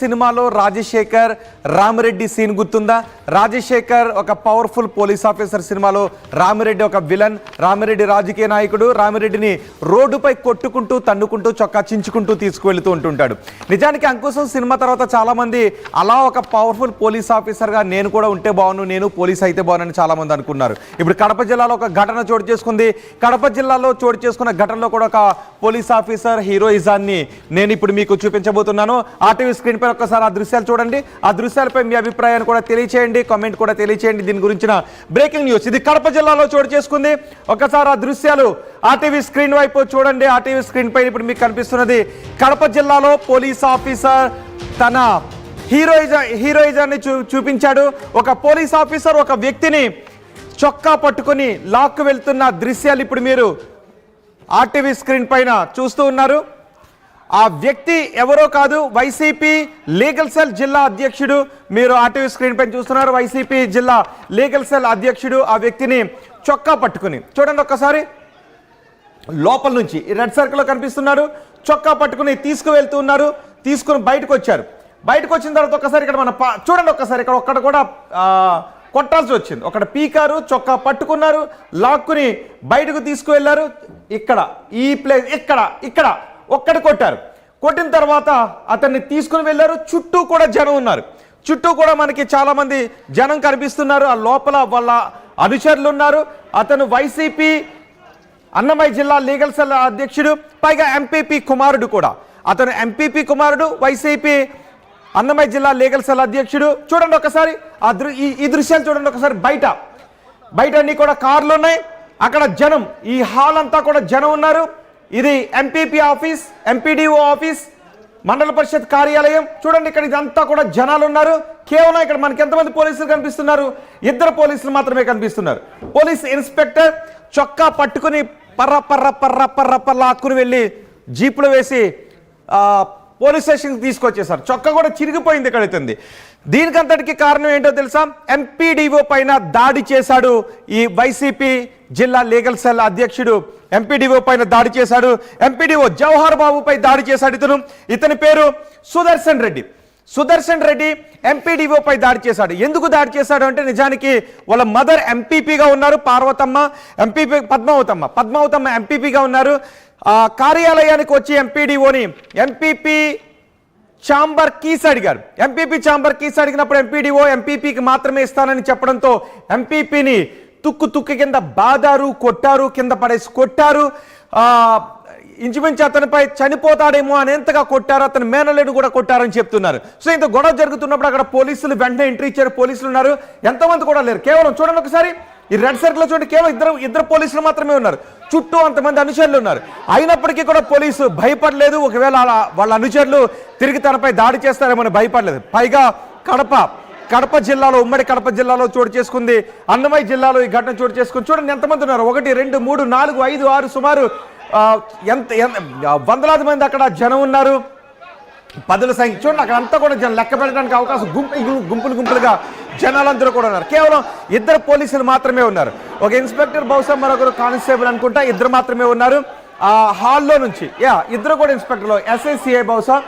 సినిమాలో రాజశేఖర్ రామిరెడ్డి సీన్ గుర్తుందా? రాజశేఖర్ ఒక పవర్ఫుల్ పోలీస్ ఆఫీసర్, సినిమాలో రామిరెడ్డి ఒక విలన్, రామిరెడ్డి రాజకీయ నాయకుడు. రామిరెడ్డిని రోడ్డుపై కొట్టుకుంటూ తన్నుకుంటూ చొక్కా చించుకుంటూ తీసుకువెళ్తూ ఉంటుంటాడు. నిజానికి అంకుశం సినిమా తర్వాత చాలా మంది అలా ఒక పవర్ఫుల్ పోలీస్ ఆఫీసర్గా నేను కూడా ఉంటే బాగును, నేను పోలీస్ అయితే బాగునని చాలా మంది అనుకున్నారు. ఇప్పుడు కడప జిల్లాలో ఒక ఘటన చోటు చేసుకుంది. కడప జిల్లాలో చోటు చేసుకున్న ఘటనలో కూడా ఒక పోలీస్ ఆఫీసర్ హీరోయిజాన్ని నేను ఇప్పుడు మీకు చూపించబోతున్నాను. ఆర్టీవీ స్క్రీన్ పై ఒక్కసారి ఆ దృశ్యాలు చూడండి. ఆ దృశ్యాలపై మీ అభిప్రాయాన్ని కూడా తెలియచేయండి, కామెంట్ కూడా తెలియచేయండి. దీని గురించిన బ్రేకింగ్ న్యూస్ ఇది కడప జిల్లాలో చోటు చేసుకుంది. ఒక్కసారి ఆ దృశ్యాలు ఆర్టీవీ స్క్రీన్ వైపు చూడండి. ఆర్టీవీ స్క్రీన్ పై ఇప్పుడు మీకు కనిపిస్తున్నది కడప జిల్లాలో పోలీస్ ఆఫీసర్ తన హీరోయిజాన్ని చూపించాడు. ఒక పోలీస్ ఆఫీసర్ ఒక వ్యక్తిని చొక్కా పట్టుకుని లాక్కు వెళ్తున్న దృశ్యాలు ఇప్పుడు మీరు ఆర్టీవీ స్క్రీన్ పైన చూస్తూ ఉన్నారు. ఆ వ్యక్తి ఎవరో కాదు, వైసీపీ లీగల్ సెల్ జిల్లా అధ్యక్షుడు. మీరు ఆర్టీవీ స్క్రీన్ పైన చూస్తున్నారు. వైసీపీ జిల్లా లీగల్ సెల్ అధ్యక్షుడు ఆ వ్యక్తిని చొక్కా పట్టుకుని చూడండి ఒక్కసారి. లోపల నుంచి రెడ్ సర్కిల్లో కనిపిస్తున్నారు. చొక్కా పట్టుకుని తీసుకువెళ్తూ ఉన్నారు. తీసుకుని బయటకు వచ్చారు. బయటకు వచ్చిన తర్వాత ఒక్కసారి ఇక్కడ చూడండి ఒక్కసారి ఇక్కడ ఒక్కడ కూడా కొట్టాల్సి వచ్చింది. ఒకటి పీకారు, చొక్కా పట్టుకున్నారు, లాక్కుని బయటకు తీసుకువెళ్లారు. ఇక్కడ ఈ ప్లేస్ ఇక్కడ ఒక్కటి కొట్టారు. కొట్టిన తర్వాత అతన్ని తీసుకుని వెళ్ళారు. చుట్టూ కూడా జనం ఉన్నారు. చుట్టూ కూడా మనకి చాలా మంది జనం కనిపిస్తున్నారు. ఆ లోపల వాళ్ళ అనుచరులు ఉన్నారు. అతను వైసీపీ అన్నమయ్య జిల్లా లీగల్ సెల్ అధ్యక్షుడు, పైగా ఎంపీపీ కుమారుడు కూడా. అతను ఎంపీపీ కుమారుడు, వైసీపీ అన్నమయ్య జిల్లా లీగల్ సెల్ అధ్యక్షుడు. చూడండి ఒకసారి ఈ దృశ్యాలు చూడండి ఒకసారి. బయట అన్ని కూడా కార్లు ఉన్నాయి. అక్కడ జనం, ఈ హాల్ అంతా కూడా జనం ఉన్నారు. ఇది ఎంపీపీ ఆఫీస్, ఎంపీడీఓ ఆఫీస్, మండల పరిషత్ కార్యాలయం. చూడండి ఇక్కడ ఇదంతా కూడా జనాలు ఉన్నారు. కేవలం ఇక్కడ మనకి ఎంతమంది పోలీసులు కనిపిస్తున్నారు? 2 పోలీసులు మాత్రమే కనిపిస్తున్నారు. పోలీస్ ఇన్స్పెక్టర్ చొక్కా పట్టుకుని పర్ర లాక్కుని వెళ్ళి జీపులో వేసి పోలీస్ స్టేషన్కి తీసుకొచ్చేసారు. చొక్కా కూడా చిరిగిపోయింది ఎక్కడైతుంది. దీనికంతటికి కారణం ఏంటో తెలుసా? ఎంపీడీఓ పైన దాడి చేశాడు ఈ వైసీపీ జిల్లా లీగల్ సెల్ అధ్యక్షుడు. ఎంపీడీఓ పైన దాడి చేశాడు. ఎంపీడీఓ జవహర్ బాబుపై దాడి చేశాడు. ఇతని పేరు సుదర్శన్ రెడ్డి ఎంపీడీఓ పై దాడి చేశాడు. ఎందుకు దాడి చేశాడు అంటే, నిజానికి వాళ్ళ మదర్ ఎంపీపీగా ఉన్నారు, పార్వతమ్మ ఎంపీపీ, పద్మావతమ్మ ఎంపీపీగా ఉన్నారు. కార్యాలయానికి వచ్చి ఎంపీడీఓని ఎంపీపీ ఛాంబర్ కీస్ అడిగారు. ఎంపీపీ ఛాంబర్ కీస్ అడిగినప్పుడు ఎంపీడీఓ ఎంపీపీకి మాత్రమే ఇస్తానని చెప్పడంతో ఎంపీపీని తుక్కు కింద బాదారు, కొట్టారు, కింద పడేసి కొట్టారు. ఇంచుమించు అతనిపై చనిపోతాడేమో అనేంతగా కొట్టారు. అతని మేనలేడు కూడా కొట్టారని చెప్తున్నారు. సో ఇంత గొడవ జరుగుతున్నప్పుడు అక్కడ పోలీసులు వెంటనే ఎంట్రీ ఇచ్చారు. పోలీసులు ఉన్నారు. ఎంతమంది కూడా లేరు. కేవలం చూడండి ఒకసారి ఈ రెడ్ సర్కిల్ చూడండి. కేవలం ఇద్దరు పోలీసులు మాత్రమే ఉన్నారు. చుట్టూ అంతమంది అనుచరులు ఉన్నారు. అయినప్పటికీ కూడా పోలీసు భయపడలేదు. ఒకవేళ వాళ్ళ అనుచరులు తిరిగి తనపై దాడి చేస్తారేమో భయపడలేదు. పైగా కడప జిల్లాలో, ఉమ్మడి కడప జిల్లాలో చోటు చేసుకుంది. అన్నమయ్య జిల్లాలో ఈ ఘటన చోటు చేసుకుంది. చూడండి ఎంతమంది ఉన్నారు. 1 2 3 4 5 6 సుమారు వందలాది మంది అక్కడ జనం ఉన్నారు. పదుల సంఖ్య చూడండి. అక్కడ అంతా కూడా జనం లెక్క పెట్టడానికి అవకాశం, గుంపులుగా జనాలందరూ కూడా ఉన్నారు. కేవలం 2 పోలీసులు మాత్రమే ఉన్నారు. ఒక ఇన్స్పెక్టర్, బహుశా మరొకరు కానిస్టేబుల్ అనుకుంటా, 2 మాత్రమే ఉన్నారు. హాల్లో నుంచి 2 కూడా ఇన్స్పెక్టర్లు, ఎస్ఐసిఐ బహుశా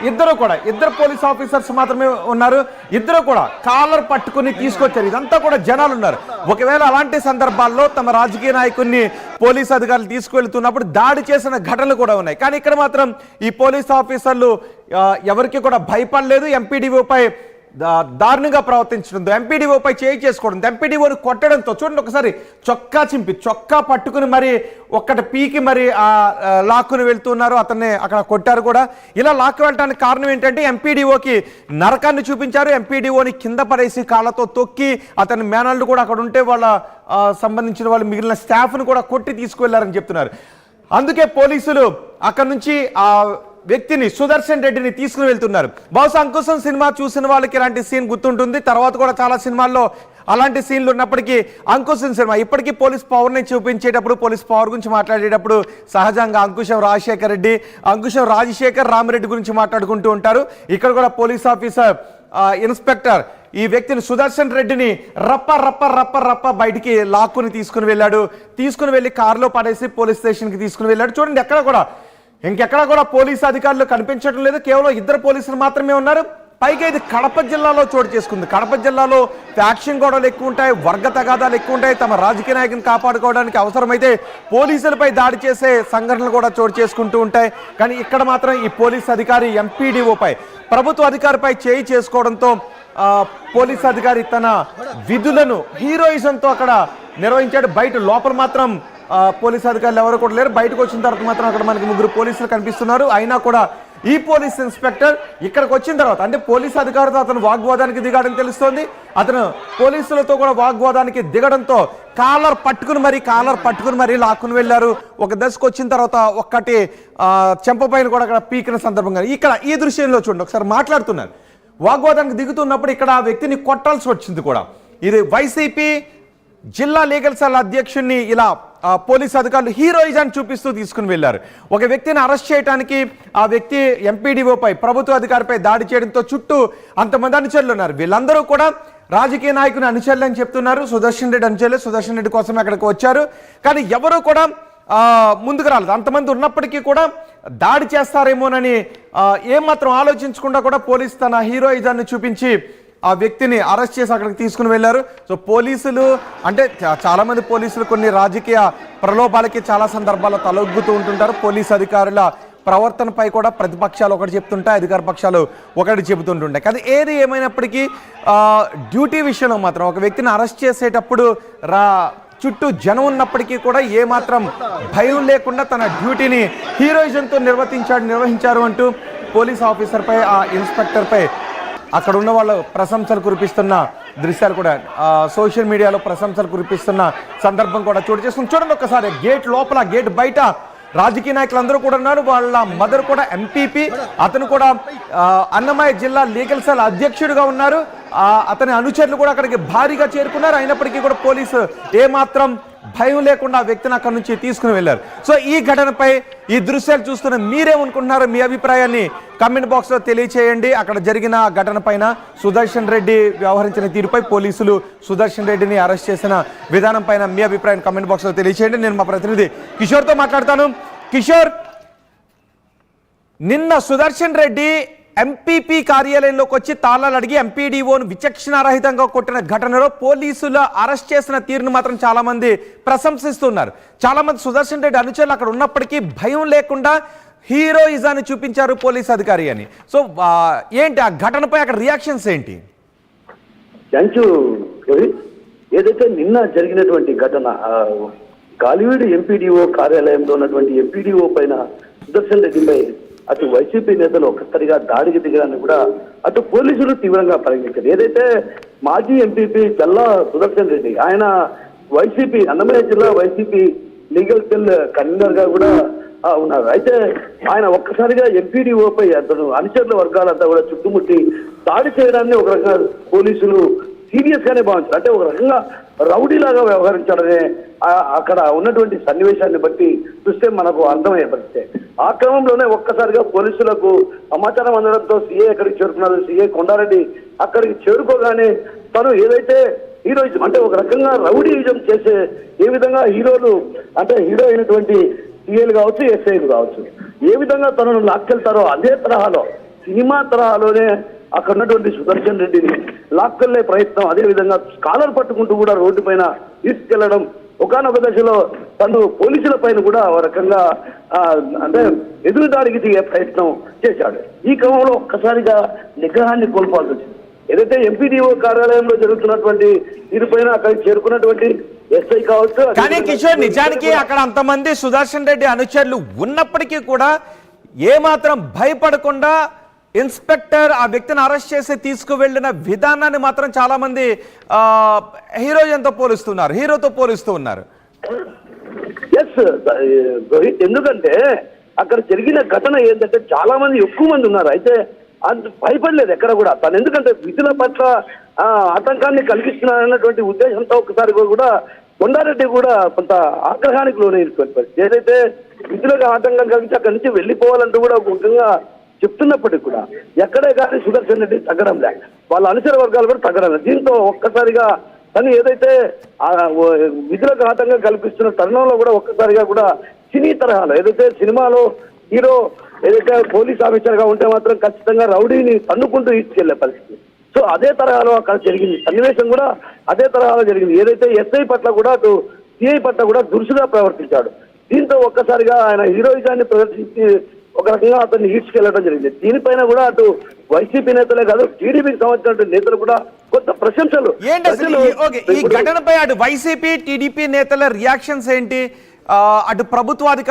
2 పోలీస్ ఆఫీసర్స్ మాత్రమే ఉన్నారు. 2 కూడా కాలర్ పట్టుకుని తీసుకొచ్చారు. ఇదంతా కూడా జనాలు ఉన్నారు. ఒకవేళ అలాంటి సందర్భాల్లో తమ రాజకీయ నాయకుడిని పోలీస్ అధికారులు తీసుకువెళ్తున్నప్పుడు దాడి చేసిన ఘటనలు కూడా ఉన్నాయి. కానీ ఇక్కడ మాత్రం ఈ పోలీస్ ఆఫీసర్లు ఎవరికి కూడా భయపడలేదు. ఎంపీడీఓపై దారుణంగా ప్రవర్తించడంతో, ఎంపీడీఓపై చేయి చేసుకోవడం, ఎంపీడీఓని కొట్టడంతో చూడండి ఒకసారి. చొక్కా పట్టుకుని మరి ఒక్కటి పీకి మరి లాక్కుని వెళ్తున్నారు. అతన్ని అక్కడ కొట్టారు కూడా. ఇలా లాక్కు వెళ్ళడానికి కారణం ఏంటంటే, ఎంపీడీఓకి నరకాన్ని చూపించారు. ఎంపీడీఓని కింద పడేసి కాళ్ళతో తొక్కి, అతని మేనల్లు కూడా అక్కడ ఉంటే వాళ్ళ సంబంధించిన వాళ్ళు మిగిలిన స్టాఫ్ను కూడా కొట్టి తీసుకువెళ్లారని చెప్తున్నారు. అందుకే పోలీసులు అక్కడ నుంచి వ్యక్తిని, సుదర్శన్ రెడ్డిని తీసుకుని వెళ్తున్నారు. బహుశా అంకుశం సినిమా చూసిన వాళ్ళకి ఇలాంటి సీన్ గుర్తుంటుంది. తర్వాత కూడా చాలా సినిమాల్లో అలాంటి సీన్లు ఉన్నప్పటికీ అంకుశం సినిమా ఇప్పటికీ పోలీస్ పవర్ని చూపించేటప్పుడు, పోలీస్ పవర్ గురించి మాట్లాడేటప్పుడు సహజంగా అంకుశం రాజశేఖర్ రామిరెడ్డి గురించి మాట్లాడుకుంటూ ఉంటారు. ఇక్కడ కూడా పోలీస్ ఆఫీసర్ ఇన్స్పెక్టర్ ఈ వ్యక్తిని, సుదర్శన్ రెడ్డిని రప్ప బయటికి లాక్కుని తీసుకుని వెళ్ళాడు. తీసుకుని వెళ్ళి కారులో పడేసి పోలీస్ స్టేషన్కి తీసుకుని వెళ్ళాడు. చూడండి ఎక్కడ కూడా ఇంకెక్కడ కూడా పోలీసు అధికారులు కనిపించడం లేదు, కేవలం 2 పోలీసులు మాత్రమే ఉన్నారు. పైగా ఇది కడప జిల్లాలో చోటు చేసుకుంది. కడప జిల్లాలో ఫ్యాక్షన్ గొడవలు ఎక్కువ ఉంటాయి, వర్గ తగాదాలు ఎక్కువ ఉంటాయి. తమ రాజకీయ నాయకుని కాపాడుకోవడానికి అవసరమైతే పోలీసులపై దాడి చేసే సంఘటనలు కూడా చోటు చేసుకుంటూ ఉంటాయి. కానీ ఇక్కడ మాత్రం ఈ పోలీస్ అధికారి ఎంపీడీఓపై, ప్రభుత్వ అధికారిపై చేయి చేసుకోవడంతో పోలీస్ అధికారి తన విధులను హీరోయిజంతో అక్కడ నిర్వహించాడు. బయట లోపల మాత్రం పోలీస్ అధికారులు ఎవరు కూడా లేరు. బయటకు వచ్చిన తర్వాత మాత్రం అక్కడ మనకి 3 పోలీసులు కనిపిస్తున్నారు. అయినా కూడా ఈ పోలీస్ ఇన్స్పెక్టర్ ఇక్కడికి వచ్చిన తర్వాత, అంటే పోలీస్ అధికారితో అతను వాగ్వాదానికి దిగాడని తెలుస్తోంది. అతను పోలీసులతో కూడా వాగ్వాదానికి దిగడంతో కాలర్ పట్టుకుని మరీ లాక్కుని వెళ్ళారు. ఒక దశకు వచ్చిన తర్వాత ఒక్కటి చెంపపైన కూడా అక్కడ పీకిన సందర్భంగా ఇక్కడ ఈ దృశ్యంలో చూడండి. ఒకసారి మాట్లాడుతున్నారు. వాగ్వాదానికి దిగుతున్నప్పుడు ఇక్కడ ఆ వ్యక్తిని కొట్టాల్సి వచ్చింది కూడా. ఇది వైసీపీ జిల్లా లీగల్ సెల్ అధ్యక్షుడిని ఇలా పోలీసు అధికారులు హీరోయిజాన్ని చూపిస్తూ తీసుకుని వెళ్ళారు. ఒక వ్యక్తిని అరెస్ట్ చేయడానికి ఆ వ్యక్తి ఎంపీడీఓపై, ప్రభుత్వ అధికారిపై దాడి చేయడంతో చుట్టూ అంతమంది అనుచరులు ఉన్నారు. వీళ్ళందరూ కూడా రాజకీయ నాయకుని అనుచరులు అని చెప్తున్నారు. సుదర్శన్ రెడ్డి అనుచరులు, సుదర్శన్ రెడ్డి కోసం అక్కడికి వచ్చారు. కానీ ఎవరూ కూడా ముందుకు రాలేదు. అంతమంది ఉన్నప్పటికీ కూడా దాడి చేస్తారేమోనని ఏమాత్రం ఆలోచించకుండా కూడా పోలీసు తన హీరోయిజాన్ని చూపించి ఆ వ్యక్తిని అరెస్ట్ చేసి అక్కడికి తీసుకుని వెళ్ళారు. సో పోలీసులు అంటే చాలామంది పోలీసులు కొన్ని రాజకీయ ప్రలోభాలకి చాలా సందర్భాల్లో తలొగ్గుతూ ఉంటుంటారు. పోలీసు అధికారుల ప్రవర్తనపై కూడా ప్రతిపక్షాలు ఒకటి చెప్తుంటాయి, అధికార పక్షాలు ఒకటి చెబుతుంటుంటాయి. కానీ ఏది ఏమైనప్పటికీ డ్యూటీ విషయంలో మాత్రం ఒక వ్యక్తిని అరెస్ట్ చేసేటప్పుడు చుట్టూ జనం ఉన్నప్పటికీ కూడా ఏమాత్రం భయం లేకుండా తన డ్యూటీని హీరోయిజంతో నిర్వహించారు అంటూ పోలీస్ ఆఫీసర్పై, ఆ ఇన్స్పెక్టర్పై అక్కడ ఉన్న వాళ్ళు ప్రశంసలు కురిపిస్తున్న దృశ్యాలు కూడా సోషల్ మీడియాలో ప్రశంసలు కురిపిస్తున్న సందర్భం కూడా చోటు చేసుకుని చూడండి. ఒక్కసారి గేట్ లోపల, గేట్ బయట రాజకీయ నాయకులు కూడా ఉన్నారు. వాళ్ళ మదర్ కూడా ఎంపీపీ, అతను కూడా అన్నమయ్య జిల్లా లీగల్ సెల్ అధ్యక్షుడిగా ఉన్నారు. అతని అనుచరులు కూడా అక్కడికి భారీగా చేరుకున్నారు. అయినప్పటికీ కూడా పోలీసు ఏమాత్రం భయం లేకుండా ఆ వ్యక్తిని అక్కడి నుంచి తీసుకుని వెళ్ళారు. సో ఈ ఘటనపై, ఈ దృశ్యాలు చూస్తున్న మీరేమనుకుంటున్నారు? మీ అభిప్రాయాన్ని కమెంట్ బాక్స్లో తెలియచేయండి. అక్కడ జరిగిన ఘటన పైన, సుదర్శన్ రెడ్డి వ్యవహరించిన తీరుపై, పోలీసులు సుదర్శన్ రెడ్డిని అరెస్ట్ చేసిన విధానం పైన మీ అభిప్రాయం కమెంట్ బాక్స్లో తెలియచేయండి. నేను మా ప్రతినిధి కిషోర్తో మాట్లాడతాను. కిషోర్, నిన్న సుదర్శన్ రెడ్డి ఎంపీపీ కార్యాలయంలోకి వచ్చి తాళాలు అడిగి ఎంపీడీఓను విచక్షణారహితంగా కొట్టిన ఘటనలో పోలీసులు అరెస్ట్ చేసిన తీరును మాత్రం చాలా మంది ప్రశంసిస్తున్నారు. చాలా మంది సుదర్శన్ రెడ్డి అనుచరులు అక్కడ ఉన్నప్పటికీ భయం లేకుండా హీరోయిజాన్ని చూపించారు పోలీస్ అధికారి అని. సో ఏంటి ఆ ఘటనపై అక్కడ రియాక్షన్స్ ఏంటి? Thank you. ఏదైతే నిన్న జరిగినటువంటి ఘటన, గాలివీడు ఎంపీడీఓ కార్యాలయంలో ఉన్నటువంటి ఎంపీడీఓ పైన సుదర్శన్ రెడ్డిపై అటు వైసీపీ నేతలు ఒక్కసారిగా దాడికి దిగడాన్ని కూడా అటు పోలీసులు తీవ్రంగా పరిగణించారు. ఏదైతే మాజీ ఎంపీపీ గల్లా సుదర్శన్ రెడ్డి, ఆయన వైసీపీ అన్నమయ్య జిల్లా వైసీపీ లీగల్ సెల్ కన్వీనర్ గా కూడా ఉన్నారు. అయితే ఆయన ఒక్కసారిగా ఎంపీడీఓపై అతను అనుచరుల వర్గాలంతా కూడా చుట్టుముట్టి దాడి చేయడాన్ని ఒక రకంగా పోలీసులు సీరియస్ గానే భావించారు. అంటే ఒక రకంగా రౌడీలాగా వ్యవహరించాడనే అక్కడ ఉన్నటువంటి సన్నివేశాన్ని బట్టి చూస్తే మనకు అర్థమయ్యే పరిస్థితి. ఆ క్రమంలోనే ఒక్కసారిగా పోలీసులకు సమాచారం అందడంతో సీఏ ఎక్కడికి చేరుకున్నారు. సీఏ కొండారెడ్డి అక్కడికి చేరుకోగానే తను ఏదైతే హీరోయిజం, అంటే ఒక రకంగా రౌడీయిజం చేసే, ఏ విధంగా హీరోలు అంటే హీరో అయినటువంటి సీఏలు కావచ్చు, ఎస్ఐలు కావచ్చు, ఏ విధంగా తనను లాక్కెళ్తారో అదే తరహాలో, సినిమా తరహాలోనే అక్కడ ఉన్నటువంటి సుదర్శన్ రెడ్డిని లాక్కెళ్లే ప్రయత్నం, అదేవిధంగా కాలర్ పట్టుకుంటూ కూడా రోడ్డు పైన తీసుకెళ్లడం, ఒకనొక దశలో తను పోలీసుల పైన కూడా ఒక రకంగా అంటే ఎదురుదాడికి దిగే ప్రయత్నం చేశాడు. ఈ క్రమంలో ఒక్కసారిగా నిగ్రహాన్ని కోల్పోవాల్సి వచ్చింది. ఏదైతే ఎంపీడీఓ కార్యాలయంలో జరుగుతున్నటువంటి దీనిపైన అక్కడికి చేరుకున్నటువంటి ఎస్ఐ కావచ్చు. కానీ కిషోర్, నిజానికి అక్కడ అంతమంది సుదర్శన్ రెడ్డి అనుచరులు ఉన్నప్పటికీ కూడా ఏమాత్రం భయపడకుండా ఇన్స్పెక్టర్ ఆ వ్యక్తిని అరెస్ట్ చేసి తీసుకువెళ్ళిన విధానాన్ని మాత్రం చాలా మంది హీరోతో పోలుస్తూ ఉన్నారు. ఎస్ రోహిత్, ఎందుకంటే అక్కడ జరిగిన ఘటన ఏంటంటే చాలా మంది, ఎక్కువ మంది ఉన్నారు. అయితే అంత భయపడలేదు ఎక్కడ కూడా తను, ఎందుకంటే విధుల పట్ల ఆటంకాన్ని కలిగిస్తున్నారన్నటువంటి ఉద్దేశంతో ఒకసారి కూడా కొండారెడ్డి కూడా కొంత ఆగ్రహానికి లోనైనటువంటి పరిస్థితి. ఏదైతే విధులకు ఆటంకం కలిగించి అక్కడి నుంచి వెళ్ళిపోవాలంటూ కూడా ఒక ముఖ్యంగా చెప్తున్నప్పటికీ కూడా ఎక్కడే కానీ సుదర్శన్ రెడ్డి తగ్గడం లే, వాళ్ళ అనుచర వర్గాలు కూడా తగ్గడం లేదు. దీంతో ఒక్కసారిగా తను ఏదైతే విధులకు ఆటంకం కల్పిస్తున్న తరుణంలో కూడా ఒక్కసారిగా కూడా సినీ తరహాలో, ఏదైతే సినిమాలో హీరో ఏదైతే పోలీస్ ఆఫీసర్ గా ఉంటే మాత్రం ఖచ్చితంగా రౌడీని తన్నుకుంటూ ఈడ్చుకెళ్లే పరిస్థితి. సో అదే తరహాలో అక్కడ జరిగింది, సన్నివేశం కూడా అదే తరహాలో జరిగింది. ఏదైతే ఎస్ఐ పట్ల కూడా అటు సిఐ పట్ల కూడా దురుసుగా ప్రవర్తించాడు. దీంతో ఒక్కసారిగా ఆయన హీరోయిజాన్ని ప్రదర్శించి ఒక రకంగా అతన్ని ఈడ్చుకెళ్లడం జరిగింది. దీనిపైన కూడా అటు వైసీపీ నేతలే కాదు టీడీపీకి సంబంధించిన నేతలు కూడా కొంత ప్రశంసలు. ఏంటి అసలు ఈ ఘటనపై అటు వైసీపీ టీడీపీ నేతల రియాక్షన్స్ ఏంటి? అటు ప్రభుత్వాధికారులు